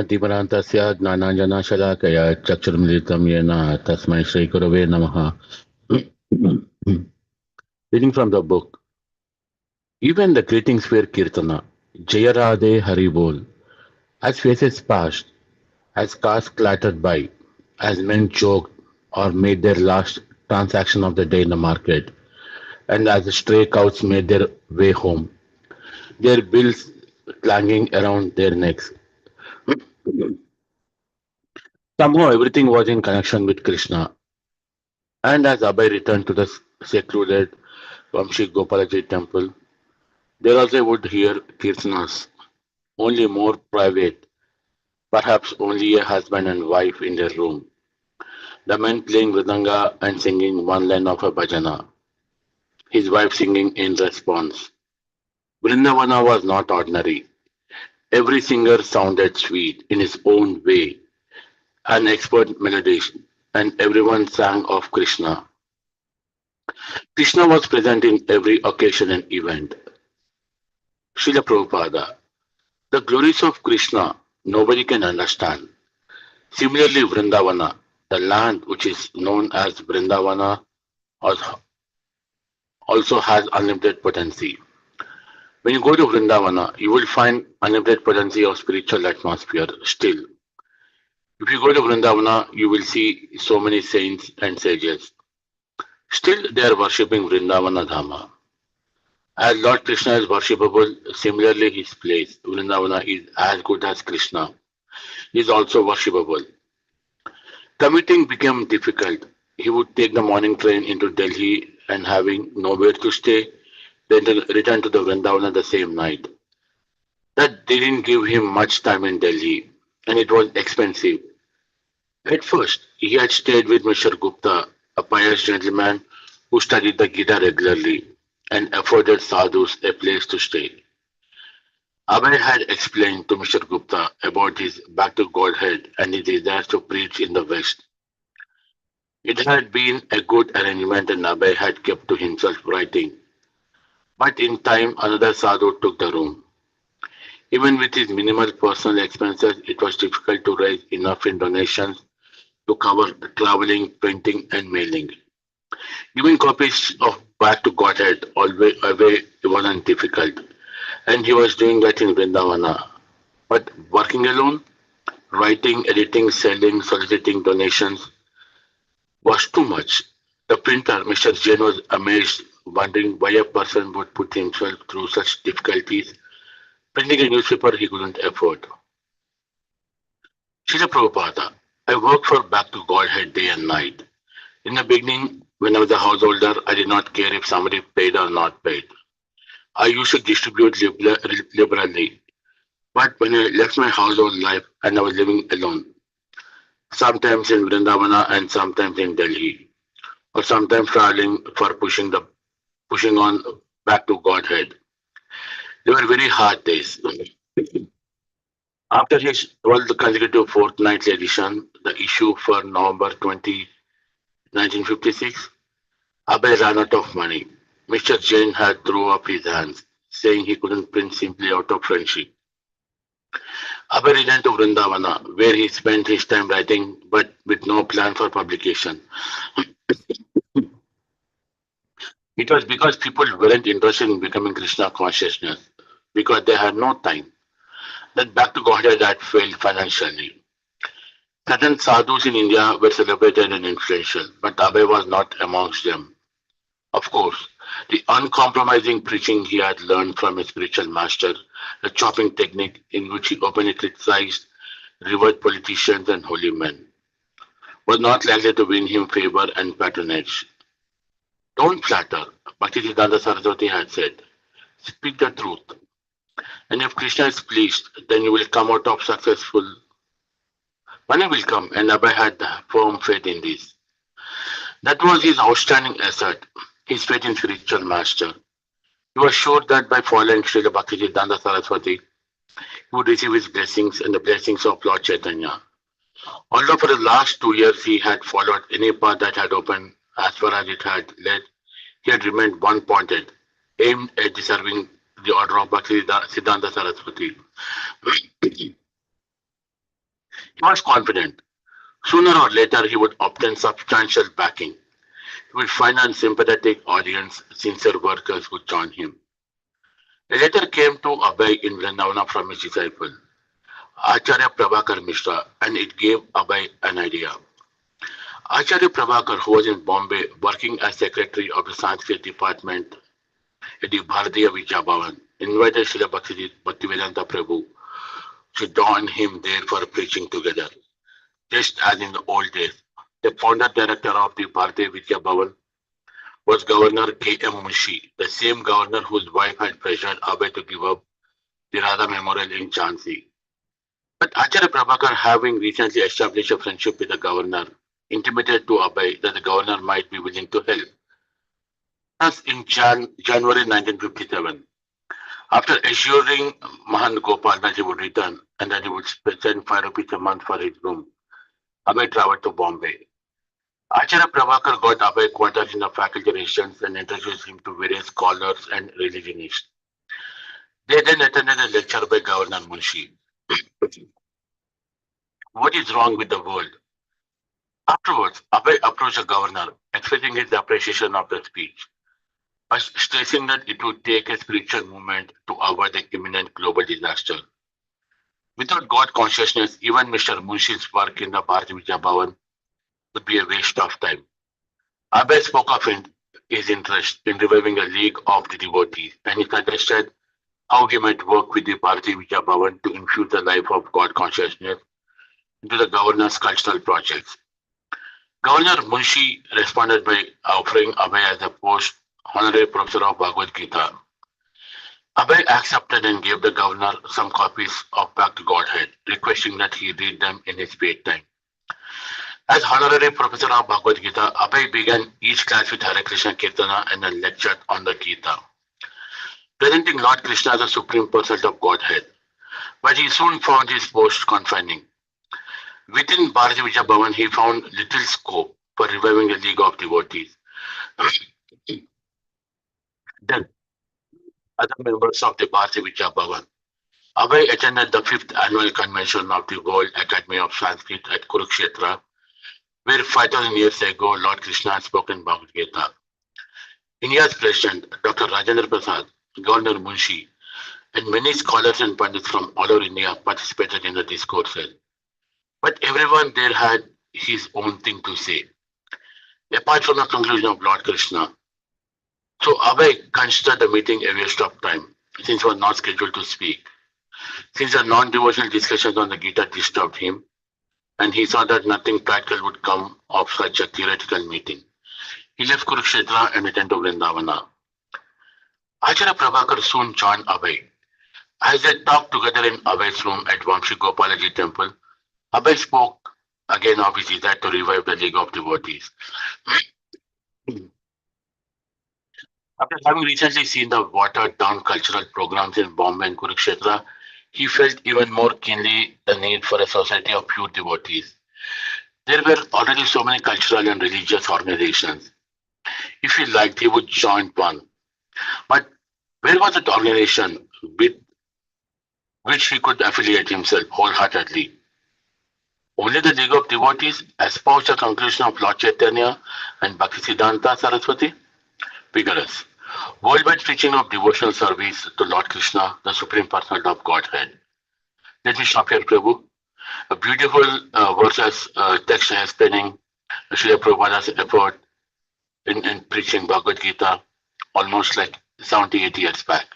Diparantasya Gnananjana Shalakaya Chakshurmilitam Yena Tasmai Shri Gurave Namaha. Reading from the book. Even the greetings were Kirtana. Jaya Radhe Hari Bol. As faces passed, as cars clattered by, as men joked or made their last transaction of the day in the market, and as the stray cows made their way home, their bills clanging around their necks. Somehow everything was in connection with Krishna. And as Abhay returned to the secluded Vamshi Gopalaji temple, there also would hear kirtanas, only more private, perhaps only a husband and wife in their room. The man playing Mridanga and singing one line of a bhajana, his wife singing in response. Vrindavana was not ordinary. Every singer sounded sweet in his own way, an expert melodist, and everyone sang of Krishna. Krishna was present in every occasion and event. Srila Prabhupada, the glories of Krishna nobody can understand. Similarly, Vrindavana, the land which is known as Vrindavana, also has unlimited potency. When you go to Vrindavana, you will find unlimited potency of spiritual atmosphere still. If you go to Vrindavana, you will see so many saints and sages. Still, they are worshipping Vrindavana Dhama. As Lord Krishna is worshipable, similarly his place, Vrindavana, is as good as Krishna, is also worshipable. Commuting became difficult. He would take the morning train into Delhi and having nowhere to stay, then return to the Vrindavana the same night. That didn't give him much time in Delhi, and it was expensive. At first, he had stayed with Mr. Gupta, a pious gentleman who studied the Gita regularly and afforded sadhus a place to stay. Abhay had explained to Mr. Gupta about his back to Godhead and his desire to preach in the West. It had been a good arrangement and Abhay had kept to himself writing. But in time, another sadhu took the room. Even with his minimal personal expenses, it was difficult to raise enough in donations to cover the traveling, printing, and mailing. Giving copies of Back to Godhead always away wasn't difficult, and he was doing that in Vrindavana. But working alone, writing, editing, selling, soliciting donations was too much. The printer, Mr. Jain, was amazed, wondering why a person would put himself through such difficulties printing a newspaper he couldn't afford. Srila Prabhupada, I worked for Back to Godhead day and night. In the beginning, when I was a householder, I did not care if somebody paid or not paid. I used to distribute liberally. But when I left my household life and I was living alone, sometimes in Vrindavana and sometimes in Delhi, or sometimes traveling for pushing on back to Godhead, they were very hard days. After his 12th consecutive fortnightly edition, the issue for November 20, 1956, Abhay ran out of money. Mr. Jain had thrown up his hands, saying he couldn't print simply out of friendship. Abhay returned to Vrindavana, where he spent his time writing, but with no plan for publication. It was because people weren't interested in becoming Krishna consciousness, because they had no time. That Back to Godhead had failed financially. Certain sadhus in India were celebrated and influential, but Abhay was not amongst them. Of course, the uncompromising preaching he had learned from his spiritual master, a chopping technique in which he openly criticized revered politicians and holy men, was not likely to win him favor and patronage. Don't flatter, Bhaktisiddhanta Saraswati had said. Speak the truth. And if Krishna is pleased, then you will come out of successful. Money will come, and Abhay had firm faith in this. That was his outstanding asset, his faith in spiritual master. He was sure that by following Srila Bhaktisiddhanta Saraswati, he would receive his blessings and the blessings of Lord Chaitanya. Although for the last 2 years he had followed any path that had opened as far as it had led, he had remained one-pointed, aimed at serving the order of Bhaktisiddhanta Saraswati. He was confident. Sooner or later, he would obtain substantial backing. He would find a sympathetic audience, sincere workers would join him. A letter came to Abhay in Vrindavana from his disciple, Acharya Prabhakar Mishra, and it gave Abhay an idea. Acharya Prabhakar, who was in Bombay working as secretary of the Sanskrit department at the Bharatiya Vidya Bhavan, invited Srila Bhaktivedanta Prabhu to join him there for preaching together, just as in the old days. The founder director of the Bharatiya Vidya Bhavan was Governor K.M. Munshi, the same governor whose wife had pressured Abhay to give up the Radha Memorial in Jhansi. But Acharya Prabhakar, having recently established a friendship with the governor, intimated to Abhay that the governor might be willing to help. Thus, in January 1957, after assuring Mahan Gopal that he would return and that he would send 5 rupees a month for his room, Abhay traveled to Bombay. Acharya Prabhakar got Abhay quarters in the faculty residence and introduced him to various scholars and religionists. They then attended a lecture by Governor Munshi. What is wrong with the world? Afterwards, Abhay approached the governor, expressing his appreciation of the speech, but stressing that it would take a spiritual movement to avoid the imminent global disaster. Without God consciousness, even Mr. Munshi's work in the Bharati Vidya Bhavan would be a waste of time. Abhay spoke of his interest in reviving a league of the devotees, and he suggested how he might work with the Bharati Vidya Bhavan to infuse the life of God consciousness into the governor's cultural projects. Governor Munshi responded by offering Abhay as a post honorary professor of Bhagavad Gita. Abhay accepted and gave the governor some copies of Back to Godhead, requesting that he read them in his spare time. As honorary professor of Bhagavad Gita, Abhay began each class with Hare Krishna Kirtana and then lectured on the Gita, presenting Lord Krishna as the supreme person of Godhead. But he soon found his post confining. Within Bharati Vidya Bhavan, he found little scope for reviving a league of devotees. Then, other members of the Bharati Vidya Bhavan. Abhay attended the 5th annual convention of the World Academy of Sanskrit at Kurukshetra, where 5,000 years ago Lord Krishna had spoken Bhagavad Gita. India's president, Dr. Rajendra Prasad, Governor Munshi, and many scholars and pundits from all over India participated in the discourses. But everyone there had his own thing to say, apart from the conclusion of Lord Krishna. So Abhay considered the meeting a waste of time, since he was not scheduled to speak. Since the non-devotional discussions on the Gita disturbed him, and he saw that nothing practical would come of such a theoretical meeting, he left Kurukshetra and returned to Vrindavana. Acharya Prabhakar soon joined Abhay. As they talked together in Abhay's room at Vamshi Gopalaji temple, Abhay spoke again of his desire to revive the League of Devotees. After having recently seen the watered-down cultural programs in Bombay and Kurukshetra, he felt even more keenly the need for a society of pure devotees. There were already so many cultural and religious organizations. If he liked, he would join one. But where was that organization with which he could affiliate himself wholeheartedly? Only the League of Devotees espoused the conclusion of Lord Chaitanya and Bhaktisiddhanta Saraswati? Vigorous. Worldwide preaching of devotional service to Lord Krishna, the Supreme Personality of Godhead. Let me stop here, Prabhu. A beautiful verses text explaining Srila Prabhupada's effort in preaching Bhagavad Gita almost like 70-80 years back.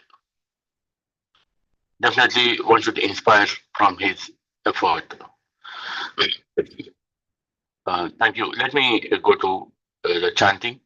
Definitely one should inspire from his effort. Thank you. Let me go to the chanting.